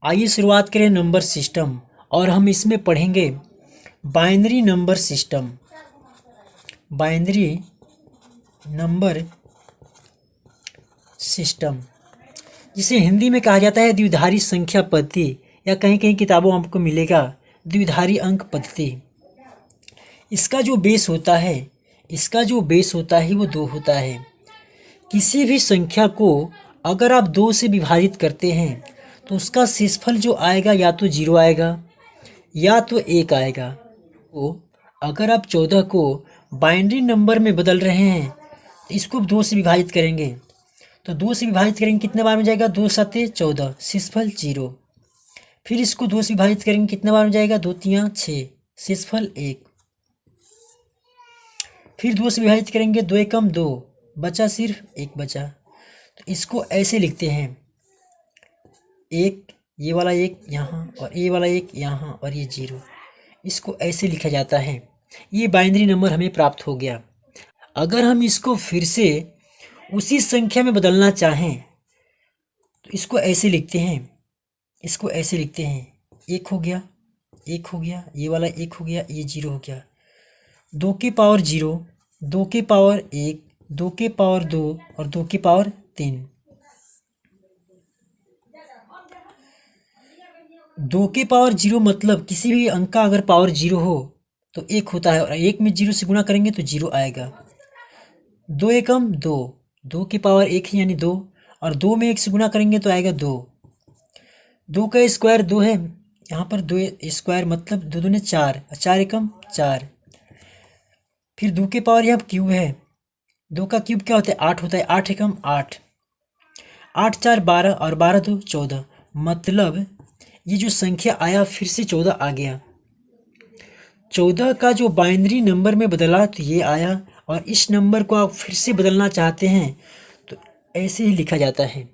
आइए शुरुआत करें नंबर सिस्टम और हम इसमें पढ़ेंगे binary number system. Binary number system जिसे हिंदी में कहा जाता है द्विधारी संख्या पद्धति, या कहीं कहीं किताबों में आपको मिलेगा द्विधारी अंक पद्धति। इसका जो बेस होता है वो 2 होता है। किसी भी संख्या को अगर आप 2 से विभाजित करते हैं तो उसका शेषफल जो आएगा या तो 0 आएगा या तो 1 आएगा। तो अगर आप 14 को बाइनरी नंबर में बदल रहे हैं तो इसको 2 से विभाजित करेंगे, तो 2 से विभाजित करेंगे कितने बार में जाएगा, 2 सते 14, शेषफल 0। फिर इसको 2 से विभाजित करेंगे कितने बार में जाएगा, 2 तियां 6, शेषफल 1। फिर 2 से विभाजित करेंगे 2 एकम 2, बचा सिर्फ 1 बचा। तो इसको ऐसे लिखते हैं, 1 ये वाला 1 यहाँ और ये वाला 1 यहाँ और ये 0। इसको ऐसे लिखा जाता है। ये बाइनरी नंबर हमें प्राप्त हो गया। अगर हम इसको फिर से उसी संख्या में बदलना चाहें तो इसको ऐसे लिखते हैं, 1 हो गया, 1 हो गया, ये वाला 1 हो गया, ये 0 हो गया। 2 के पावर 0, 2 के पावर 1, 2 के पावर 2 और 2 के पावर 3। 2 के पावर 0 मतलब किसी भी अंक का अगर पावर 0 हो तो 1 होता है, और 1 में 0 से गुणा करेंगे तो 0 आएगा। 2 एकम 2, 2 की पावर 1 यानी 2, और 2 में 1 से गुणा करेंगे तो आएगा 2। 2 का स्क्वायर 2 है, यहाँ पर 2 स्क्वायर मतलब 2 दूने 4, 4 एकम 4। फिर 2 के पावर यहाँ क्यूब है, 2 का क्यूब क्या होता है, 8 होता है, 8 एकम 8, 8 4 12 और 12 2 14। मतलब ये जो संख्या आया फिर से 14 आ गया। 14 का जो बाइनरी नंबर में बदला तो ये आया, और इस नंबर को आप फिर से बदलना चाहते हैं तो ऐसे ही लिखा जाता है।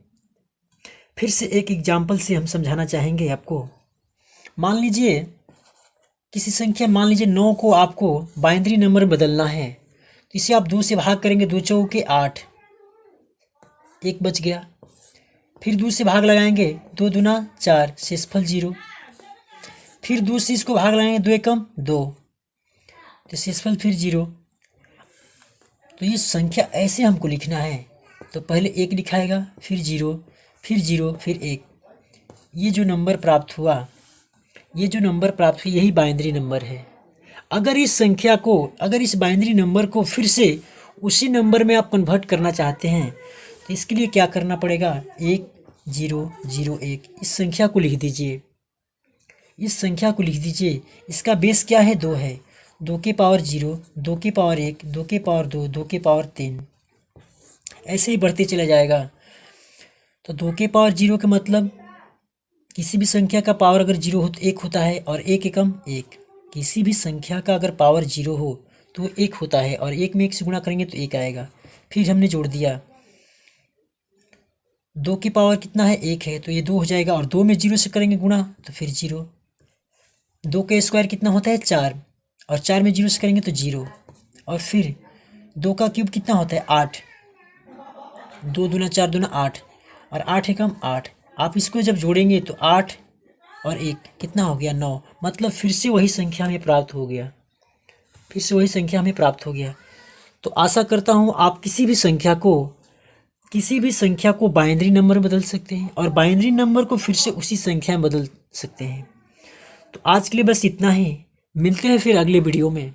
फिर से एक एग्जाम्पल से हम समझाना चाहेंगे आपको। मान लीजिए किसी संख्या, मान लीजिए 9 को आपको बाइनरी नंबर में बदलना है, तो इसे आप 2 से भाग करेंगे, 2 चौके 8, 1 बच गया। फिर 2 से भाग लगाएंगे, 2 दूना 4, शेषफल 0। फिर 2 से इसको भाग लगाएंगे, 2 एकम 2, तो शेषफल फिर 0। तो ये संख्या ऐसे हमको लिखना है, तो पहले 1 लिखाएगा, फिर 0, फिर 0, फिर 1। ये जो नंबर प्राप्त हुआ, यही बाइनरी नंबर है। अगर इस बाइनरी नंबर को फिर से उसी नंबर में आप कन्वर्ट करना चाहते हैं तो इसके लिए क्या करना पड़ेगा, 1 0 0 1 इस संख्या को लिख दीजिए। इसका बेस क्या है, 2 है। 2 के पावर 0, 2 के पावर 1, 2 के पावर 2, 2 के पावर 3, ऐसे ही बढ़ते चला जाएगा। तो 2 के पावर 0 का मतलब किसी भी संख्या का पावर अगर 0 हो तो 1 होता है, और 1 एकम 1। किसी भी संख्या का अगर पावर 0 हो तो 1 होता है, और 1 में 1 से गुणा करेंगे तो 1 आएगा। फिर हमने जोड़ दिया, 2 की पावर कितना है, 1 है, तो ये 2 हो जाएगा, और 2 में 0 से करेंगे गुणा तो फिर 0। 2 का स्क्वायर कितना होता है, 4, और 4 में 0 से करेंगे तो 0। और फिर 2 का क्यूब कितना होता है, 8, 2 दूना 4 दूना 8, और 8 एकम 8। आप इसको जब जोड़ेंगे तो 8 और 1 कितना हो गया, 9। मतलब फिर से वही संख्या हमें प्राप्त हो गया। तो आशा करता हूँ आप किसी भी संख्या को बाइनरी नंबर में बदल सकते हैं, और बाइनरी नंबर को फिर से उसी संख्या में बदल सकते हैं। तो आज के लिए बस इतना ही, मिलते हैं फिर अगले वीडियो में।